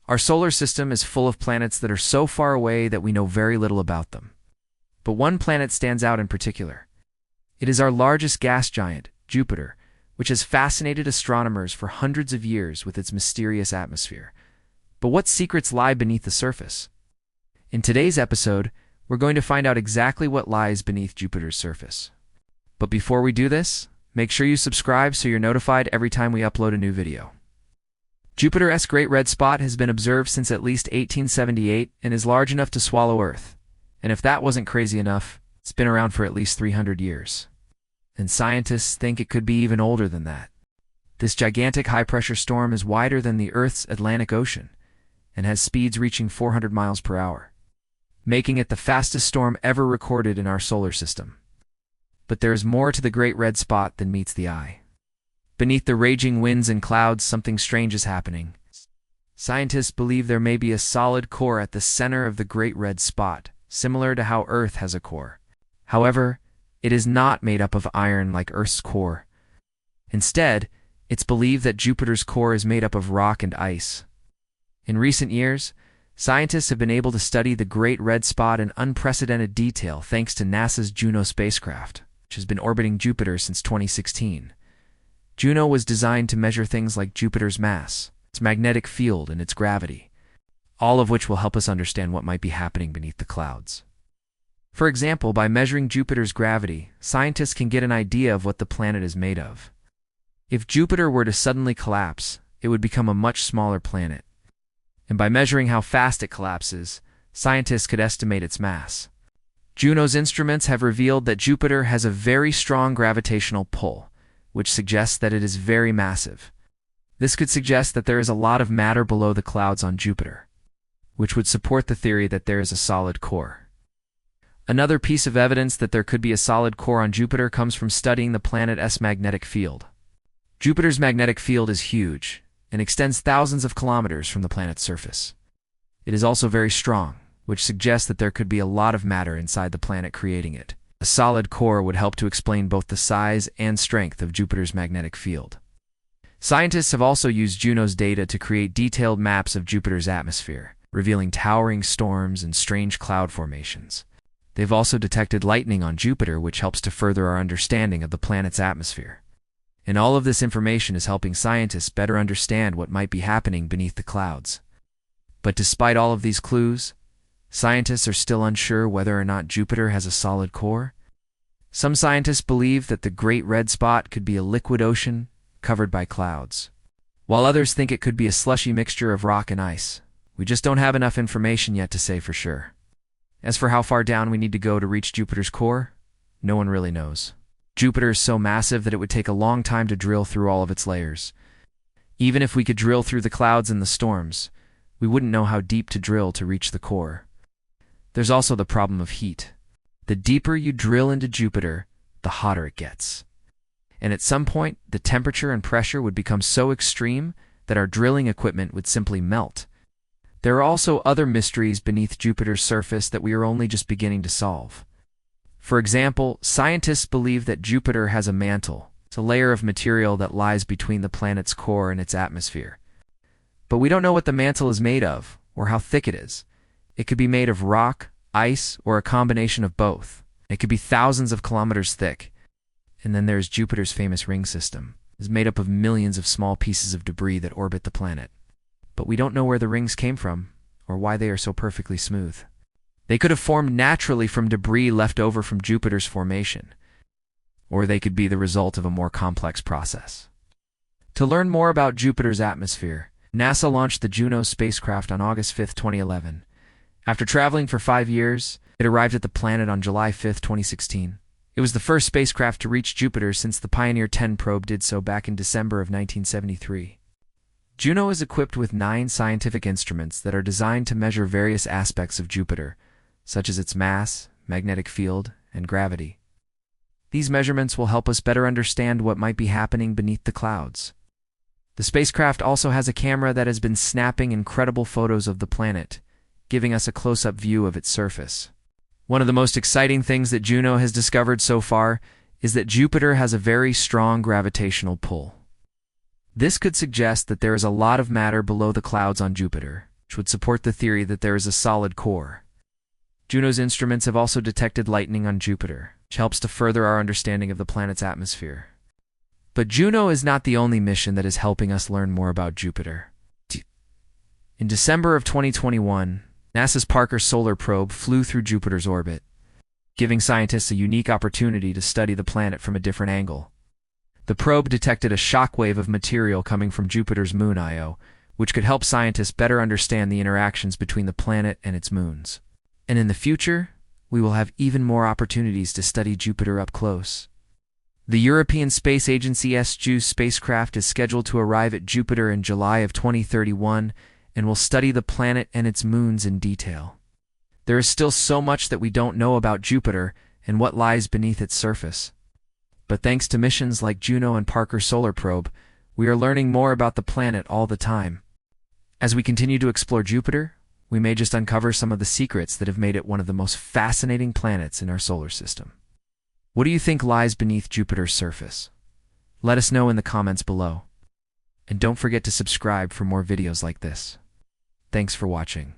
Our solar system is full of planets that are so far away that we know very little about them. But one planet stands out in particular. It is our largest gas giant, Jupiter, which has fascinated astronomers for hundreds of years with its mysterious atmosphere. But what secrets lie beneath the surface? In today's episode, we're going to find out exactly what lies beneath Jupiter's surface. But before we do this, make sure you subscribe so you're notified every time we upload a new video. Jupiter's Great Red Spot has been observed since at least 1878 and is large enough to swallow Earth. And if that wasn't crazy enough, it's been around for at least 300 years. And scientists think it could be even older than that. This gigantic high-pressure storm is wider than the Earth's Atlantic Ocean and has speeds reaching 400 miles per hour, making it the fastest storm ever recorded in our solar system. But there is more to the Great Red Spot than meets the eye. Beneath the raging winds and clouds, something strange is happening. Scientists believe there may be a solid core at the center of the Great Red Spot, similar to how Earth has a core. However, it is not made up of iron like Earth's core. Instead, it's believed that Jupiter's core is made up of rock and ice. In recent years, scientists have been able to study the Great Red Spot in unprecedented detail thanks to NASA's Juno spacecraft, which has been orbiting Jupiter since 2016. Juno was designed to measure things like Jupiter's mass, its magnetic field, and its gravity, all of which will help us understand what might be happening beneath the clouds. For example, by measuring Jupiter's gravity, scientists can get an idea of what the planet is made of. If Jupiter were to suddenly collapse, it would become a much smaller planet. And by measuring how fast it collapses, scientists could estimate its mass. Juno's instruments have revealed that Jupiter has a very strong gravitational pull, which suggests that it is very massive. This could suggest that there is a lot of matter below the clouds on Jupiter, which would support the theory that there is a solid core. Another piece of evidence that there could be a solid core on Jupiter comes from studying the planet's magnetic field. Jupiter's magnetic field is huge and extends thousands of kilometers from the planet's surface. It is also very strong, which suggests that there could be a lot of matter inside the planet creating it. A solid core would help to explain both the size and strength of Jupiter's magnetic field. Scientists have also used Juno's data to create detailed maps of Jupiter's atmosphere, revealing towering storms and strange cloud formations. They've also detected lightning on Jupiter, which helps to further our understanding of the planet's atmosphere. And all of this information is helping scientists better understand what might be happening beneath the clouds. But despite all of these clues, scientists are still unsure whether or not Jupiter has a solid core. Some scientists believe that the Great Red Spot could be a liquid ocean covered by clouds, while others think it could be a slushy mixture of rock and ice. We just don't have enough information yet to say for sure. As for how far down we need to go to reach Jupiter's core, no one really knows. Jupiter is so massive that it would take a long time to drill through all of its layers. Even if we could drill through the clouds and the storms, we wouldn't know how deep to drill to reach the core. There's also the problem of heat. The deeper you drill into Jupiter, the hotter it gets. And at some point, the temperature and pressure would become so extreme that our drilling equipment would simply melt. There are also other mysteries beneath Jupiter's surface that we are only just beginning to solve. For example, scientists believe that Jupiter has a mantle. It's a layer of material that lies between the planet's core and its atmosphere. But we don't know what the mantle is made of, or how thick it is. It could be made of rock, ice, or a combination of both. It could be thousands of kilometers thick. And then there's Jupiter's famous ring system. It's made up of millions of small pieces of debris that orbit the planet. But we don't know where the rings came from, or why they are so perfectly smooth. They could have formed naturally from debris left over from Jupiter's formation, or they could be the result of a more complex process. To learn more about Jupiter's atmosphere, NASA launched the Juno spacecraft on August 5, 2011. After traveling for 5 years, it arrived at the planet on July 5, 2016. It was the first spacecraft to reach Jupiter since the Pioneer 10 probe did so back in December of 1973. Juno is equipped with 9 scientific instruments that are designed to measure various aspects of Jupiter, such as its mass, magnetic field, and gravity. These measurements will help us better understand what might be happening beneath the clouds. The spacecraft also has a camera that has been snapping incredible photos of the planet, giving us a close-up view of its surface. One of the most exciting things that Juno has discovered so far is that Jupiter has a very strong gravitational pull. This could suggest that there is a lot of matter below the clouds on Jupiter, which would support the theory that there is a solid core. Juno's instruments have also detected lightning on Jupiter, which helps to further our understanding of the planet's atmosphere. But Juno is not the only mission that is helping us learn more about Jupiter. In December of 2021, NASA's Parker Solar Probe flew through Jupiter's orbit, giving scientists a unique opportunity to study the planet from a different angle. The probe detected a shockwave of material coming from Jupiter's moon Io, which could help scientists better understand the interactions between the planet and its moons. And in the future, we will have even more opportunities to study Jupiter up close. The European Space Agency's JUICE spacecraft is scheduled to arrive at Jupiter in July of 2031 and will study the planet and its moons in detail. There is still so much that we don't know about Jupiter and what lies beneath its surface. But thanks to missions like Juno and Parker Solar Probe, we are learning more about the planet all the time. As we continue to explore Jupiter, we may just uncover some of the secrets that have made it one of the most fascinating planets in our solar system. What do you think lies beneath Jupiter's surface? Let us know in the comments below. And don't forget to subscribe for more videos like this. Thanks for watching.